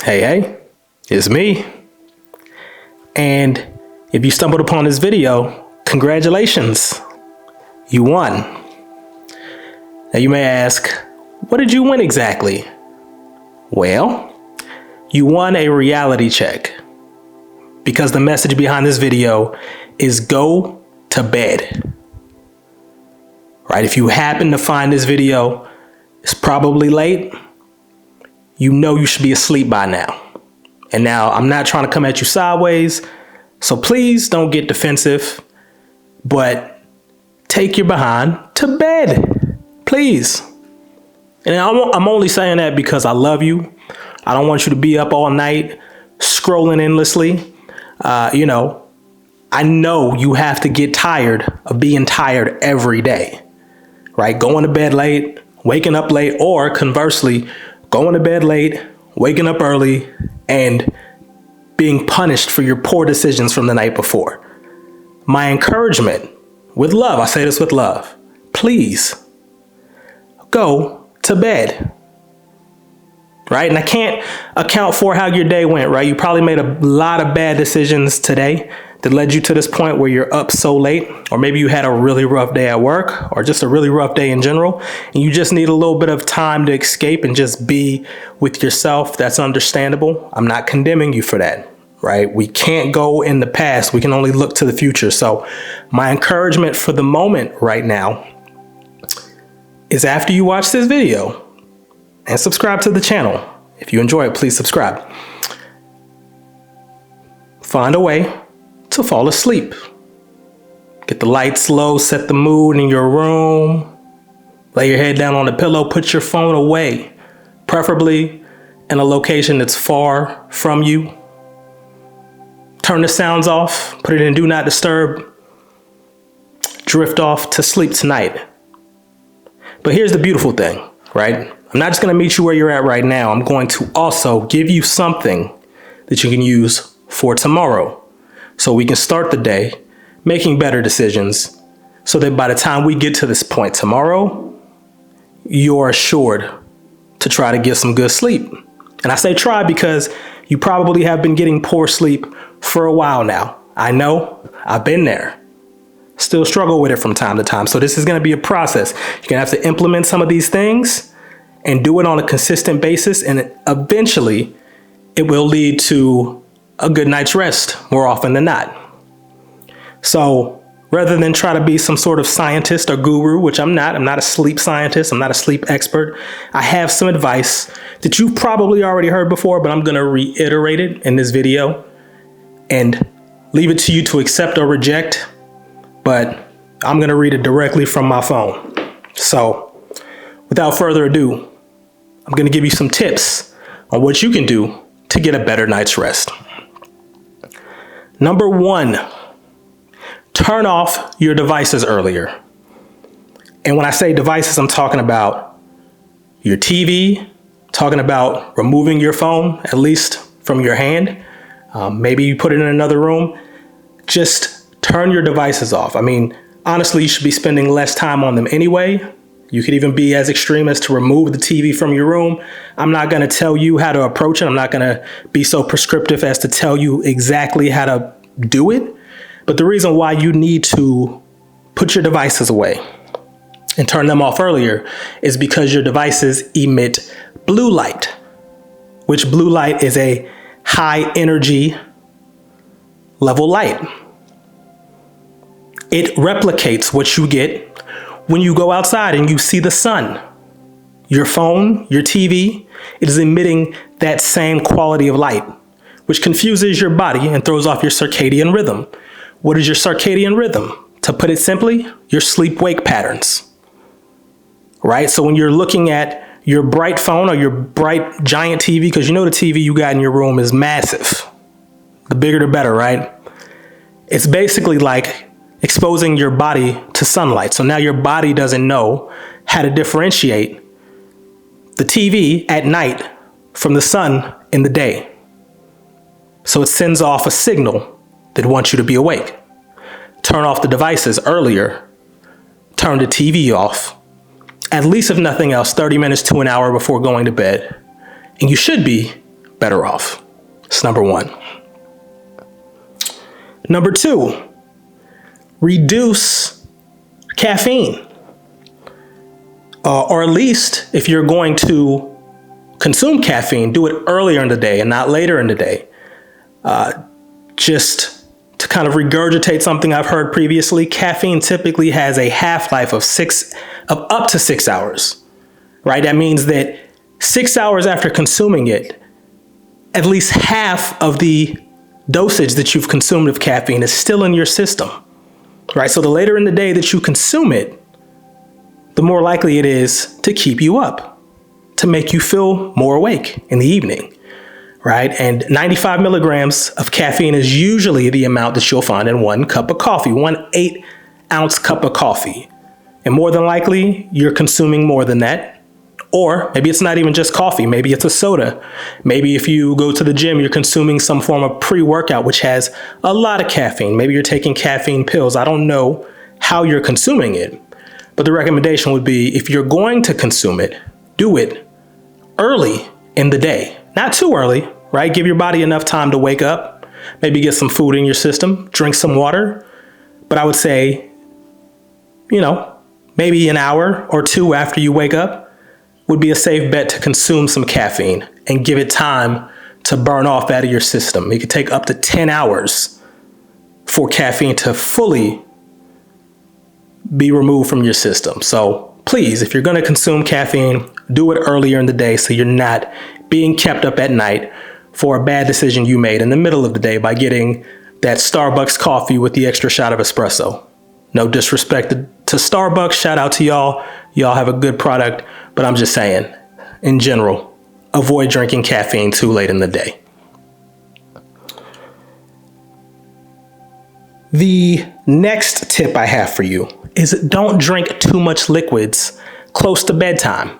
Hey, it's me. And if you stumbled upon this video, congratulations, you won. Now you may ask, what did you win exactly? Well, you won a reality check because the message behind this video is go to bed. Right? If you happen to find this video, it's probably late. You know you should be asleep by now. And now I'm not trying to come at you sideways, so please don't get defensive, but take your behind to bed, please. And I'm only saying that because I love you. I don't want you to be up all night scrolling endlessly. I know you have to get tired of being tired every day, right? Going to bed late, waking up late, or conversely, going to bed late, waking up early, and being punished for your poor decisions from the night before. My encouragement, with love, I say this with love, please go to bed, right? And I can't account for how your day went, right? You probably made a lot of bad decisions today that led you to this point where you're up so late, or maybe you had a really rough day at work, or just a really rough day in general, and you just need a little bit of time to escape and just be with yourself. That's understandable. I'm not condemning you for that, right? We can't go in the past. We can only look to the future. So my encouragement for the moment right now is after you watch this video and subscribe to the channel. If you enjoy it, please subscribe. Find a way to fall asleep. Get the lights low, set the mood in your room, lay your head down on the pillow, put your phone away, preferably in a location that's far from you. Turn the sounds off, put it in do not disturb, drift off to sleep tonight. But here's the beautiful thing, right? I'm not just gonna meet you where you're at right now. I'm going to also give you something that you can use for tomorrow, so we can start the day making better decisions, so that by the time we get to this point tomorrow, you're assured to try to get some good sleep. And I say try because you probably have been getting poor sleep for a while now. I know, I've been there. Still struggle with it from time to time. So this is going to be a process. You're going to have to implement some of these things and do it on a consistent basis. And eventually it will lead to a good night's rest more often than not. So rather than try to be some sort of scientist or guru, which I'm not a sleep scientist, I'm not a sleep expert, I have some advice that you've probably already heard before, but I'm going to reiterate it in this video and leave it to you to accept or reject, but I'm going to read it directly from my phone. So without further ado, I'm going to give you some tips on what you can do to get a better night's rest. Number 1, turn off your devices earlier. And when I say devices, I'm talking about your TV, talking about removing your phone, at least from your hand. Maybe you put it in another room. Just turn your devices off. I mean, honestly, you should be spending less time on them anyway. You could even be as extreme as to remove the TV from your room. I'm not going to tell you how to approach it. I'm not going to be so prescriptive as to tell you exactly how to do it. But the reason why you need to put your devices away and turn them off earlier is because your devices emit blue light, which blue light is a high energy level light. It replicates what you get when you go outside and you see the sun. Your phone, your TV, it is emitting that same quality of light, which confuses your body and throws off your circadian rhythm. What is your circadian rhythm? To put it simply, your sleep-wake patterns, right? So when you're looking at your bright phone or your bright giant TV, because you know the TV you got in your room is massive, the bigger the better, right? It's basically like exposing your body to sunlight. So now your body doesn't know how to differentiate the TV at night from the sun in the day. So it sends off a signal that wants you to be awake. Turn off the devices earlier. Turn the TV off. At least, if nothing else, 30 minutes to an hour before going to bed. And you should be better off. It's number one. Number two, reduce caffeine. Or at least if you're going to consume caffeine, do it earlier in the day and not later in the day. Just to kind of regurgitate something I've heard previously, caffeine typically has a half-life of up to 6 hours, right? That means that 6 hours after consuming it, at least half of the dosage that you've consumed of caffeine is still in your system, right? So the later in the day that you consume it, the more likely it is to keep you up, to make you feel more awake in the evening, right? And 95 milligrams of caffeine is usually the amount that you'll find in 1 cup of coffee, 1 8-ounce cup of coffee. And more than likely, you're consuming more than that. Or maybe it's not even just coffee. Maybe it's a soda. Maybe if you go to the gym, you're consuming some form of pre-workout, which has a lot of caffeine. Maybe you're taking caffeine pills. I don't know how you're consuming it. But the recommendation would be, if you're going to consume it, do it early in the day. Not too early, right? Give your body enough time to wake up, maybe get some food in your system, drink some water. But I would say, maybe an hour or two after you wake up would be a safe bet to consume some caffeine and give it time to burn off out of your system. It could take up to 10 hours for caffeine to fully be removed from your system. So please, if you're going to consume caffeine, do it earlier in the day so you're not being kept up at night for a bad decision you made in the middle of the day by getting that Starbucks coffee with the extra shot of espresso. No disrespect to Starbucks. Shout out to y'all. Y'all have a good product, but I'm just saying, in general, avoid drinking caffeine too late in the day. The next tip I have for you is don't drink too much liquids close to bedtime.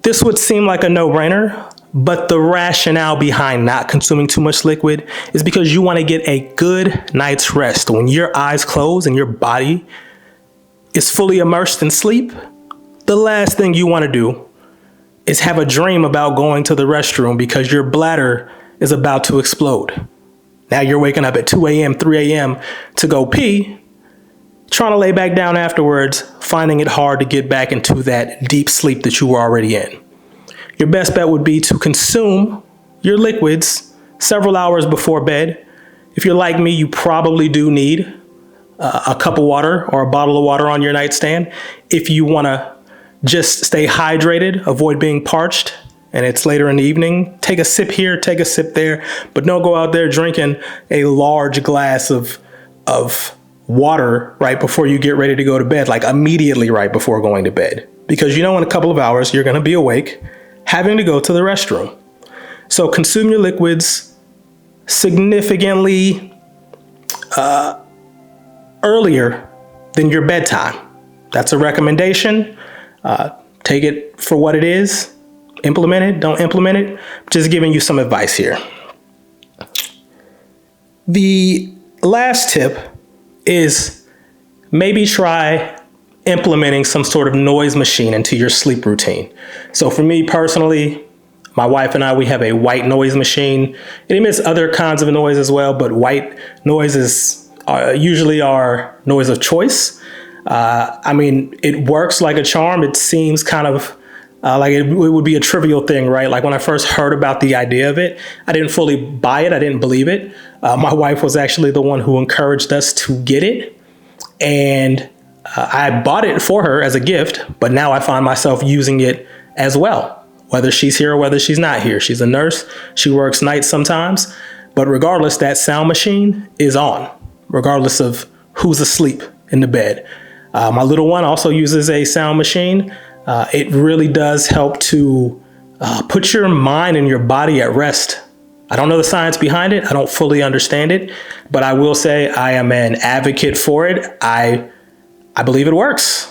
This would seem like a no-brainer, but the rationale behind not consuming too much liquid is because you want to get a good night's rest. When your eyes close and your body is fully immersed in sleep, the last thing you want to do is have a dream about going to the restroom because your bladder is about to explode. Now you're waking up at 2 a.m., 3 a.m. to go pee, trying to lay back down afterwards, finding it hard to get back into that deep sleep that you were already in. Your best bet would be to consume your liquids several hours before bed. If you're like me, you probably do need a cup of water or a bottle of water on your nightstand. If you want to just stay hydrated, avoid being parched, and it's later in the evening, take a sip here, take a sip there, but don't go out there drinking a large glass of water right before you get ready to go to bed, like immediately right before going to bed. Because in a couple of hours, you're going to be awake, having to go to the restroom. So consume your liquids significantly earlier than your bedtime. That's a recommendation. Take it for what it is. Implement it, don't implement it. Just giving you some advice here. The last tip is maybe try implementing some sort of noise machine into your sleep routine. So for me personally, my wife and I, we have a white noise machine. It emits other kinds of noise as well, but white noise is usually our noise of choice. It works like a charm. It seems kind of like it would be a trivial thing, right? Like when I first heard about the idea of it, I didn't fully buy it. I didn't believe it. My wife was actually the one who encouraged us to get it. And I bought it for her as a gift, but now I find myself using it as well, whether she's here or whether she's not here. She's a nurse. She works nights sometimes. But regardless, that sound machine is on, regardless of who's asleep in the bed. My little one also uses a sound machine. It really does help to put your mind and your body at rest. I don't know the science behind it. I don't fully understand it, but I will say I am an advocate for it. I believe it works.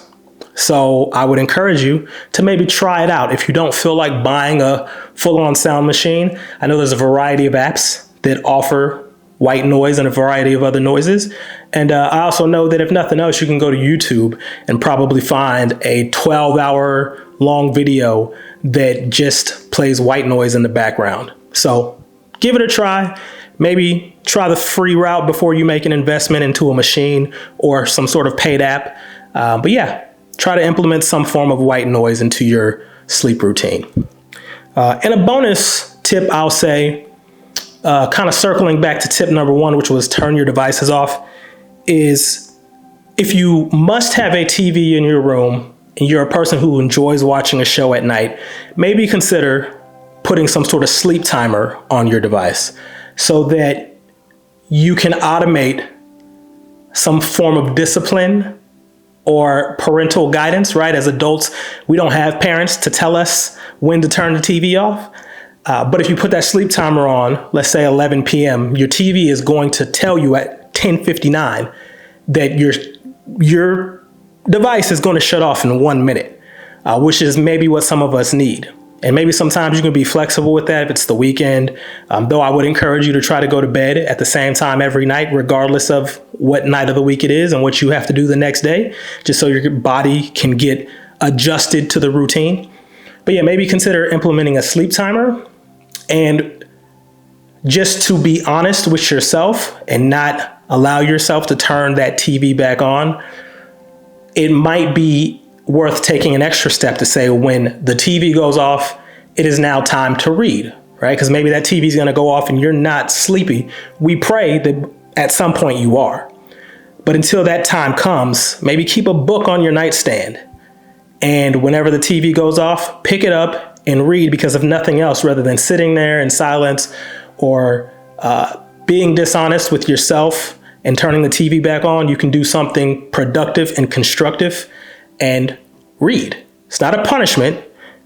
So I would encourage you to maybe try it out. If you don't feel like buying a full-on sound machine, I know there's a variety of apps that offer white noise and a variety of other noises. And I also know that if nothing else, you can go to YouTube and probably find a 12-hour long video that just plays white noise in the background. So give it a try. Maybe try the free route before you make an investment into a machine or some sort of paid app. But yeah, try to implement some form of white noise into your sleep routine. And a bonus tip, I'll say, kind of circling back to tip number one, which was turn your devices off, is if you must have a TV in your room and you're a person who enjoys watching a show at night, maybe consider putting some sort of sleep timer on your device so that you can automate some form of discipline or parental guidance, right? As adults, we don't have parents to tell us when to turn the TV off. But if you put that sleep timer on, let's say 11 p.m., your TV is going to tell you at 10:59 that your device is going to shut off in 1 minute, which is maybe what some of us need. And maybe sometimes you can be flexible with that if it's the weekend, though I would encourage you to try to go to bed at the same time every night, regardless of what night of the week it is and what you have to do the next day, just so your body can get adjusted to the routine. But yeah, maybe consider implementing a sleep timer. And just to be honest with yourself and not allow yourself to turn that TV back on, it might be worth taking an extra step to say when the TV goes off, it is now time to read, right? Because maybe that TV is going to go off and you're not sleepy. We pray that at some point you are. But until that time comes, maybe keep a book on your nightstand. And whenever the TV goes off, pick it up and read, because if nothing else, rather than sitting there in silence or being dishonest with yourself and turning the TV back on, you can do something productive and constructive and read. It's not a punishment.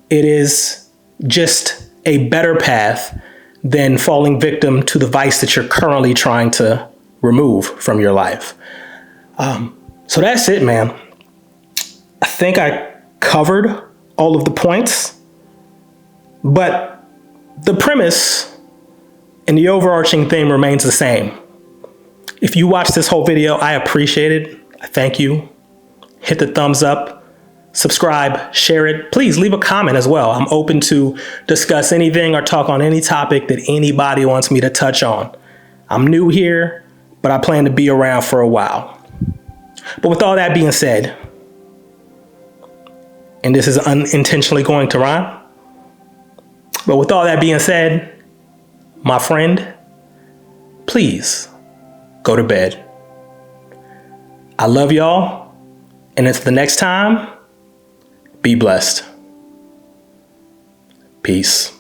It is just a better path than falling victim to the vice that you're currently trying to remove from your life. So that's it, man. I think I covered all of the points, but the premise and the overarching theme remains the same. If you watched this whole video, I appreciate it. I thank you. Hit the thumbs up, subscribe, share it. Please leave a comment as well. I'm open to discuss anything or talk on any topic that anybody wants me to touch on. I'm new here, but I plan to be around for a while. But with all that being said, and this is unintentionally going to rhyme, but with all that being said, my friend, please go to bed. I love y'all. And until the next time, be blessed. Peace.